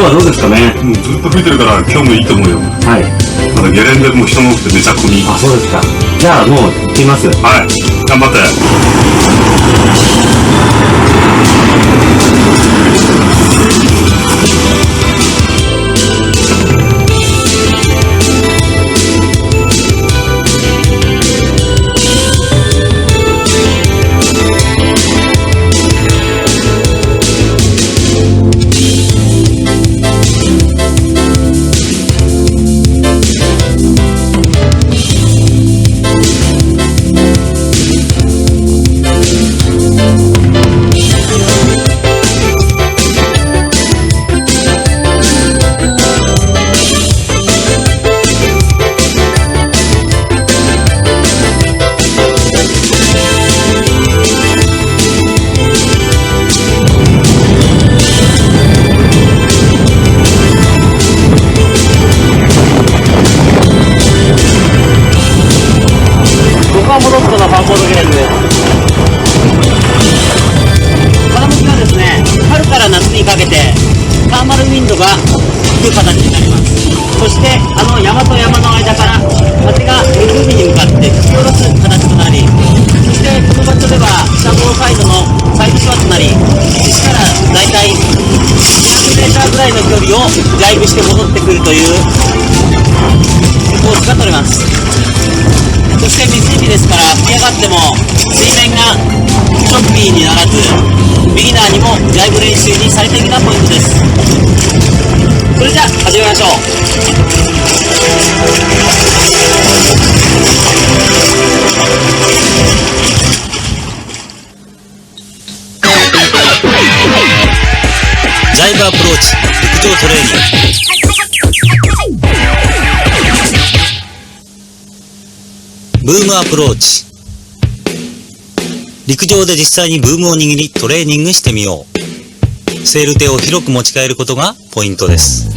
はどうですかね。ずっと吹いてるから今日もいいと思うよ。はい。まだゲレンデも人も多くてめちゃ混み。あ、そうですか。じゃあもう行ってみます。はい、頑張って。モロッコのファンボードゲレンデです。この道はですね、春から夏にかけてサーマルウィンドが吹く形になります。そして山と山の間から風が湖に向かって吹き下ろす形となり、そしてこの場所では北房サイドのサイドショアとなり、岸からだいたい 200m ぐらいの距離をダイブして戻ってくるというコースが取れます。そして湖ですから吹き上がっても水面がチョッピーにならず、ビギナーにもダイブ練習に最適なポイントです。それじゃあ始めましょう。ダイブアプローチ陸上トレーニング。ブームアプローチ。陸上で実際にブームを握りトレーニングしてみよう。セール手を広く持ち替えることがポイントです。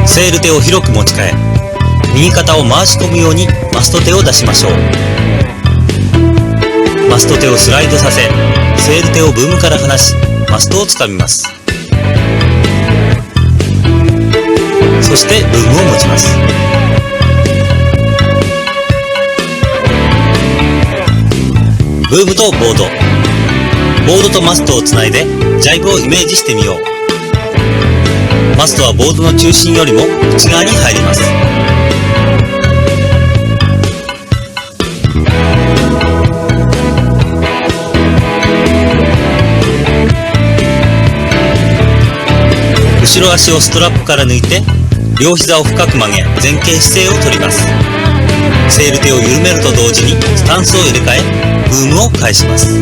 セール手を広く持ち替え、右肩を回し込むようにマスト手を出しましょう。マスト手をスライドさせ、セール手をブームから離し、マストをつかみます。そしてブームを持ちます。ブームとボード、ボードとマストをつないでジャイブをイメージしてみよう。マストはボードの中心よりも内側に入ります。後ろ足をストラップから抜いて、両膝を深く曲げ前傾姿勢をとります。セール手を緩めると同時にスタンスを入れ替え、ブームを返します。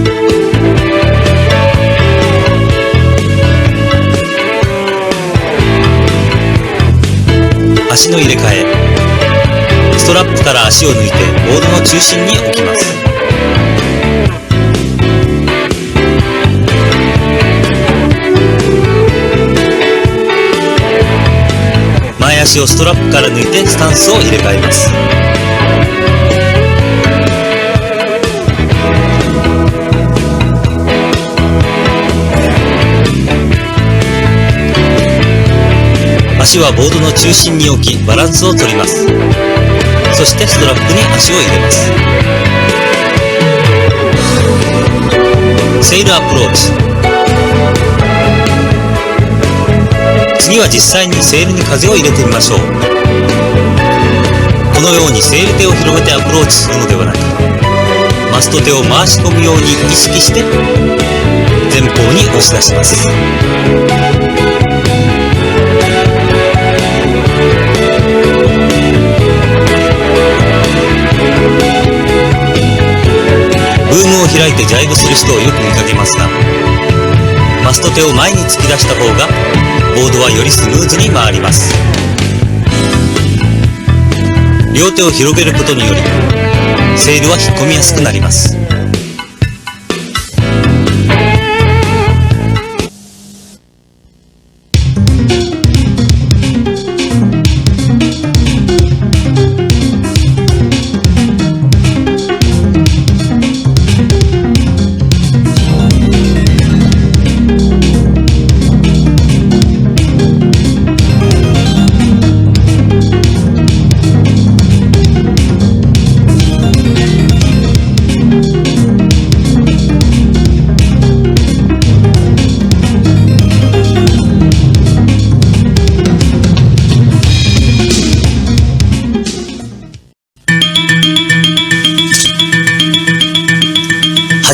足の入れ替え、ストラップから足を抜いてボードの中心に置きます。前足をストラップから抜いてスタンスを入れ替えます。足はボードの中心に置きバランスをとります。そしてストラップに足を入れます。セールアプローチ。次は実際にセールに風を入れてみましょう。このようにセール手を広げてアプローチするのではなく、マスト手を回し込むように意識して前方に押し出します。ブームを開いてジャイブする人をよく見かけますが、マスト手を前に突き出した方がボードはよりスムーズに回ります。両手を広げることによりセールは引っ込みやすくなります。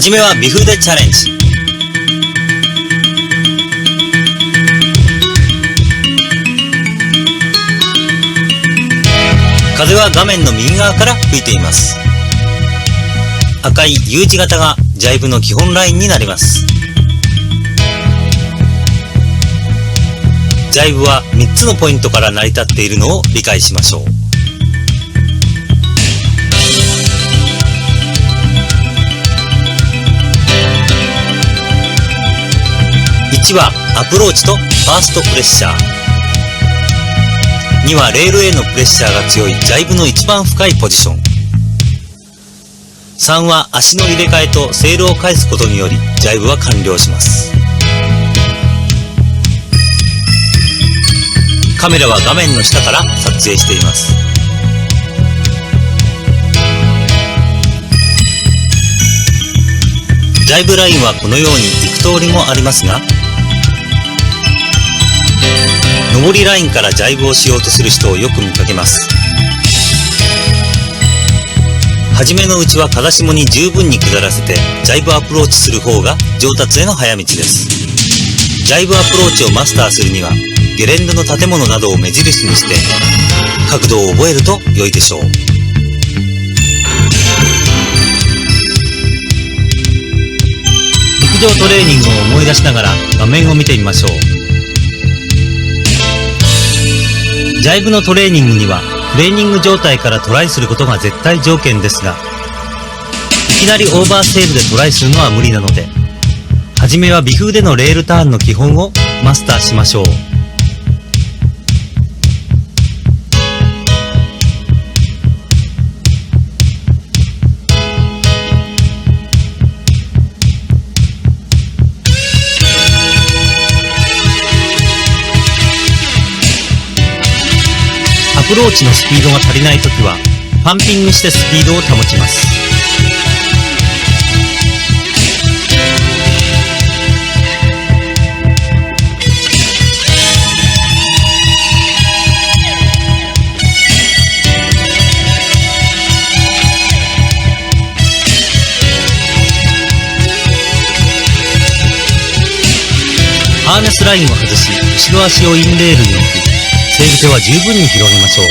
じめは微風でチャレンジ。風は画面の右側から吹いています。赤い U 字型がジャイブの基本ラインになります。ジャイブは3つのポイントから成り立っているのを理解しましょう。1はアプローチとファーストプレッシャー。2はレールへのプレッシャーが強いジャイブの一番深いポジション。3は足の入れ替えとセールを返すことによりジャイブは完了します。カメラは画面の下から撮影しています。ジャイブラインはこのように幾通りもありますが、上りラインからジャイブをしようとする人をよく見かけます。はじめのうちは風下に十分に下らせてジャイブアプローチする方が上達への早道です。ジャイブアプローチをマスターするにはゲレンデの建物などを目印にして角度を覚えると良いでしょう。陸上トレーニングを思い出しながら画面を見てみましょう。ジャイブのトレーニングにはトレーニング状態からトライすることが絶対条件ですが、いきなりオーバーセールでトライするのは無理なので、はじめは微風でのレールターンの基本をマスターしましょう。アプローチのスピードが足りないときはパンピングしてスピードを保ちます。ハーネスラインを外し、後ろ足をインレールに置き、セール手は十分に広げましょう。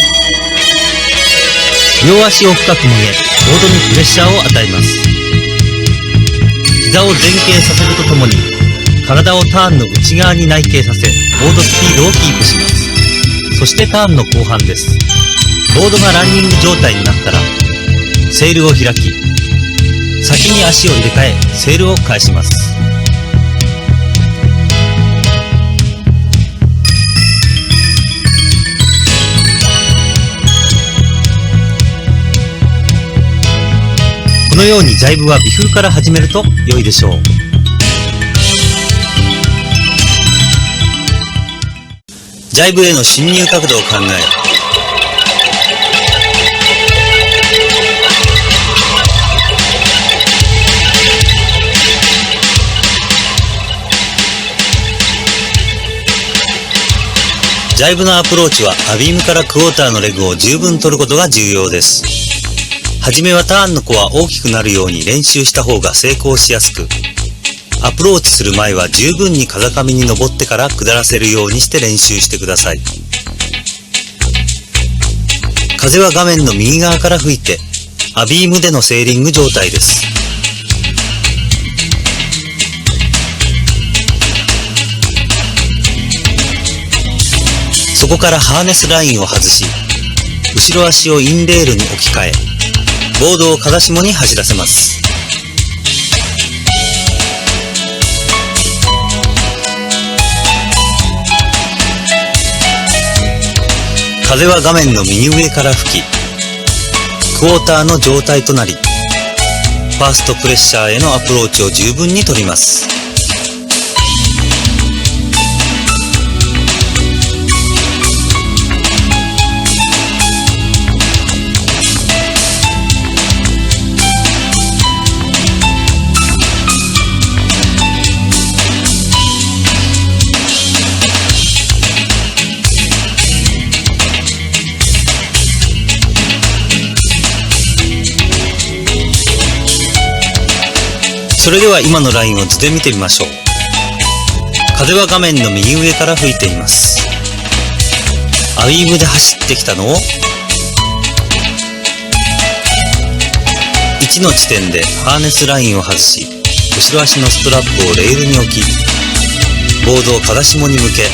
両足を深く曲げ、ボードにプレッシャーを与えます。膝を前傾させるとともに、体をターンの内側に内傾させ、ボードスピードをキープします。そしてターンの後半です。ボードがランニング状態になったら、セールを開き、先に足を入れ替え、セールを返します。このようにジャイブは微風から始めると良いでしょう。ジャイブへの進入角度を考え、ジャイブのアプローチはアビームからクォーターのレグを十分取ることが重要です。はじめはターンの弧は大きくなるように練習した方が成功しやすく、アプローチする前は十分に風上に登ってから下らせるようにして練習してください。風は画面の右側から吹いて、アビームでのセーリング状態です。そこからハーネスラインを外し、後ろ足をインレールに置き換え、ボードを風下に走らせます。風は画面の右上から吹き、クォーターの状態となり、ファーストプレッシャーへのアプローチを十分に取ります。それでは今のラインを図で見てみましょう。風は画面の右上から吹いています。アウィームで走ってきたのを1の地点でハーネスラインを外し、後ろ足のストラップをレールに置き、ボードを風下に向け、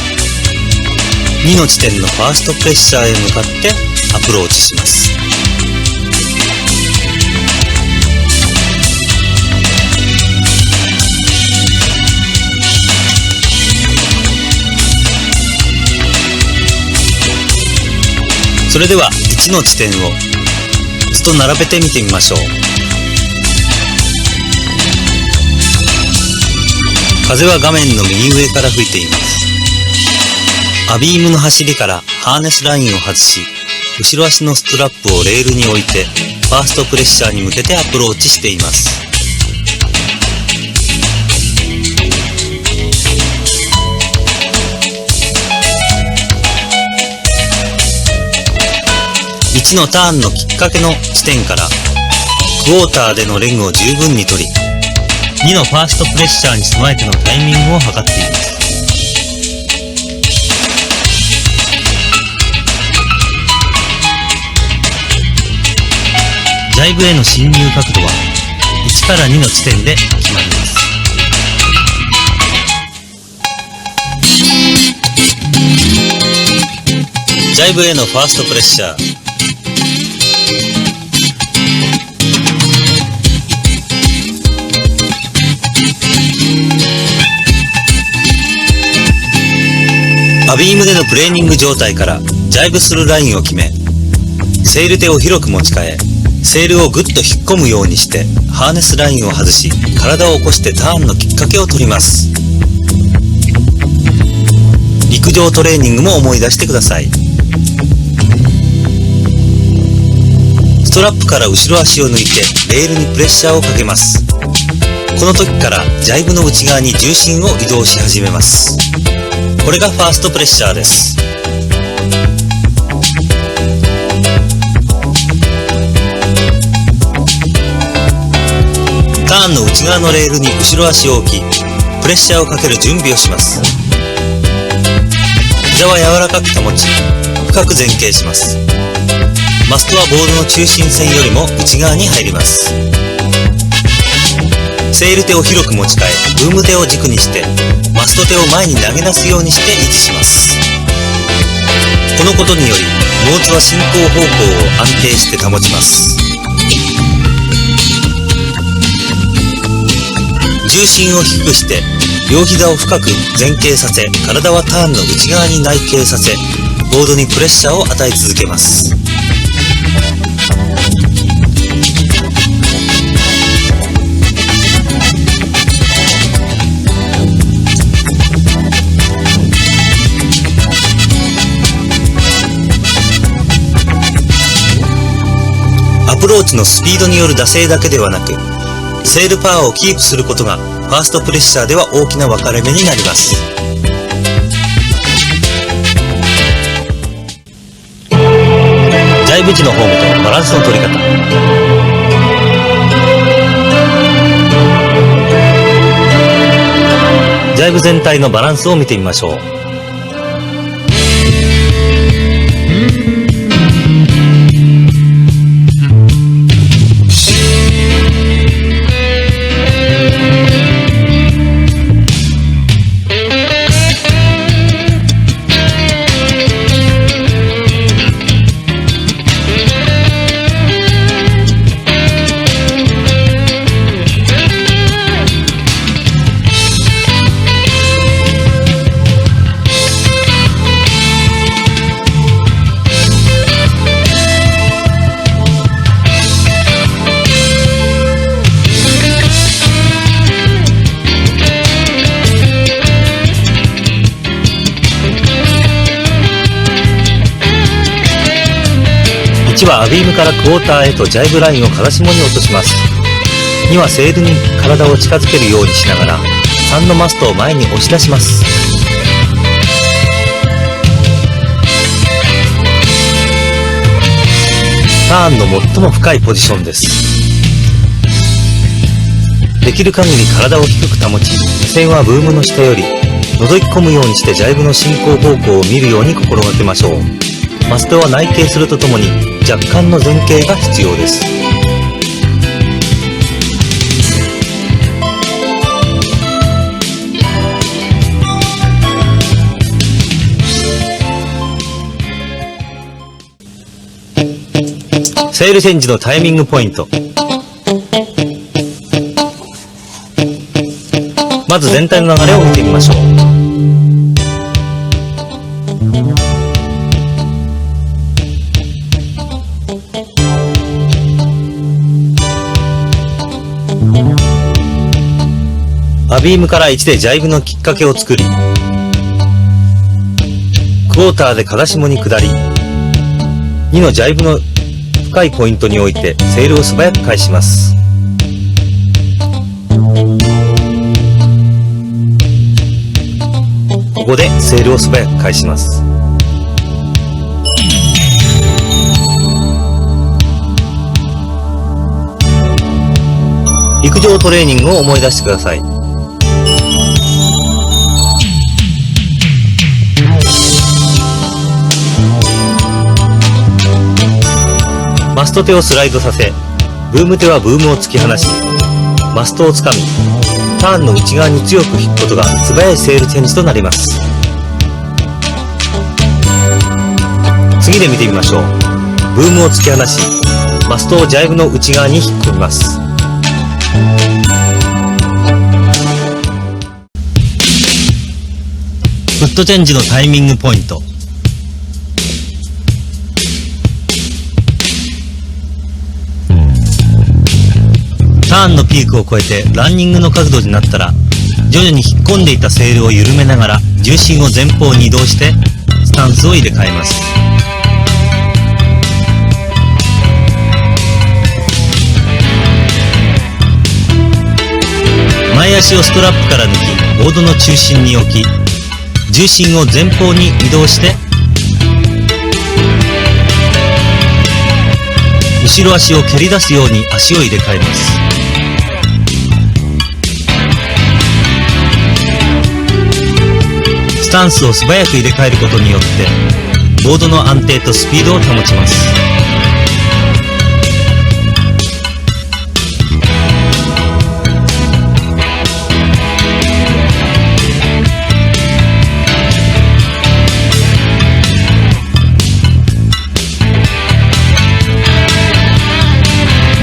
2の地点のファーストプレッシャーへ向かってアプローチします。それでは1の地点を図と並べてみてみましょう。風は画面の右上から吹いています。アビームの走りからハーネスラインを外し、後ろ足のストラップをレールに置いて、ファーストプレッシャーに向けてアプローチしています。1のターンのきっかけの地点からクォーターでのレグを十分に取り、2のファーストプレッシャーに備えてのタイミングを測っています。ジャイブへの進入角度は1から2の地点で決まります。ジャイブへのファーストプレッシャー。アビームでのプレーニング状態からジャイブするラインを決め、セール手を広く持ち替え、セールをグッと引っ込むようにしてハーネスラインを外し、体を起こしてターンのきっかけを取ります。陸上トレーニングも思い出してください。ストラップから後ろ足を抜いてレールにプレッシャーをかけます。この時からジャイブの内側に重心を移動し始めます。これがファーストプレッシャーです。ターンの内側のレールに後ろ足を置き、プレッシャーをかける準備をします。膝は柔らかく保ち、深く前傾します。マストはボードの中心線よりも内側に入ります。セール手を広く持ち替え、ブーム手を軸にして、マスト手を前に投げ出すようにして維持します。このことにより、ノーズは進行方向を安定して保ちます。重心を低くして、両膝を深く前傾させ、体はターンの内側に内傾させ、ボードにプレッシャーを与え続けます。アプローチのスピードによる惰性だけではなく、セールパワーをキープすることがファーストプレッシャーでは大きな分かれ目になります。ジャイブ時のフォームとバランスの取り方。ジャイブ全体のバランスを見てみましょう。1はアビームからクォーターへとジャイブラインを風下に落とします。2はセールに体を近づけるようにしながら3のマストを前に押し出します。ターンの最も深いポジションです。できる限り体を低く保ち、目線はブームの下より覗き込むようにしてジャイブの進行方向を見るように心がけましょう。マストは内傾するとともに若干の前傾が必要です。セールチェンジのタイミングポイント。まず全体の流れを見てみましょう。アビームから1でジャイブのきっかけを作り、クォーターで風下に下り、2のジャイブの深いポイントにおいてセールを素早く返します。ここでセールを素早く返します。陸上トレーニングを思い出してください。マスト手をスライドさせ、ブーム手はブームを突き放し、マストをつかみ、ターンの内側に強く引くことが素早いセールチェンジとなります。次で見てみましょう。ブームを突き放し、マストをジャイブの内側に引っ込みます。フットチェンジのタイミングポイント。ターンのピークを越えてランニングの角度になったら、徐々に引っ込んでいたセールを緩めながら重心を前方に移動してスタンスを入れ替えます。前足をストラップから抜き、ボードの中心に置き、重心を前方に移動して後ろ足を蹴り出すように足を入れ替えます。スタンスを素早く入れ替えることによってボードの安定とスピードを保ちます。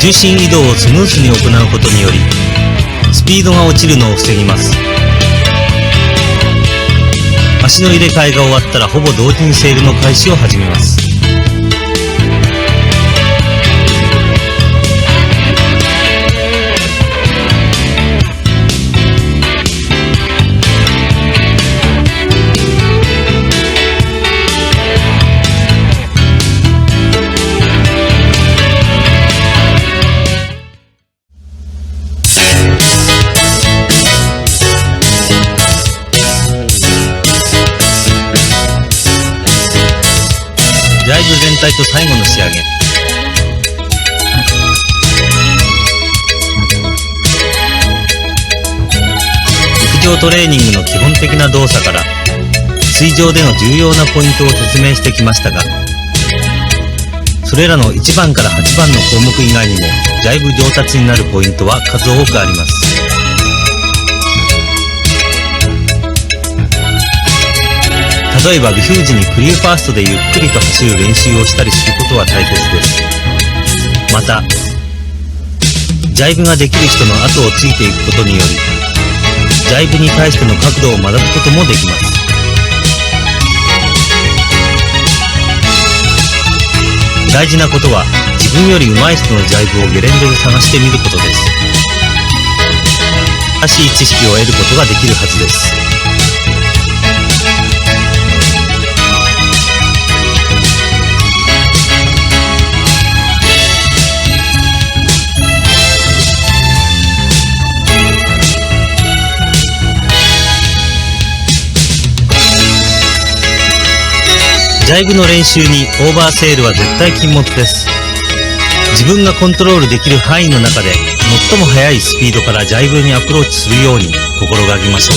重心移動をスムーズに行うことによりスピードが落ちるのを防ぎます。足の入れ替えが終わったらほぼ同時にセールの開始を始めます。ジャイブ全体と最後の仕上げ。陸上トレーニングの基本的な動作から水上での重要なポイントを説明してきましたが、それらの1番から8番の項目以外にもジャイブ上達になるポイントは数多くあります。例えば微風時にクリューファーストでゆっくりと走る練習をしたりすることは大切です。またジャイブができる人の後をついていくことによりジャイブに対しての角度を学ぶこともできます。大事なことは自分より上手い人のジャイブをゲレンデで探してみることです。正しい知識を得ることができるはずです。ジャイブの練習にオーバーセールは絶対禁物です。自分がコントロールできる範囲の中で最も速いスピードからジャイブにアプローチするように心がけましょう。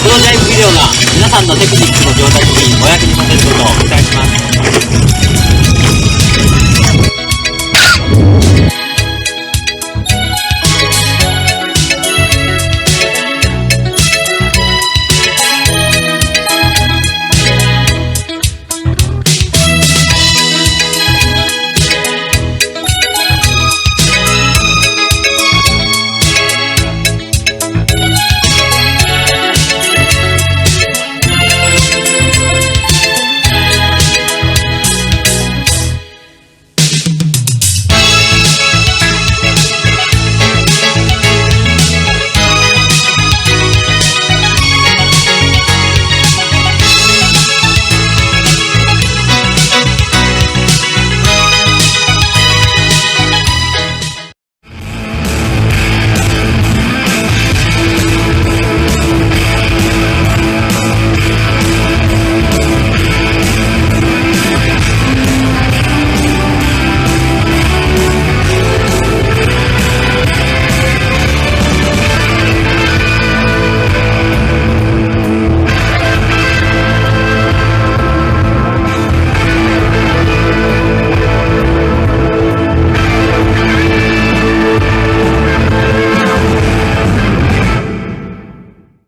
このジャイブビデオが皆さんのテクニックの上達にお役に立てることを期待します。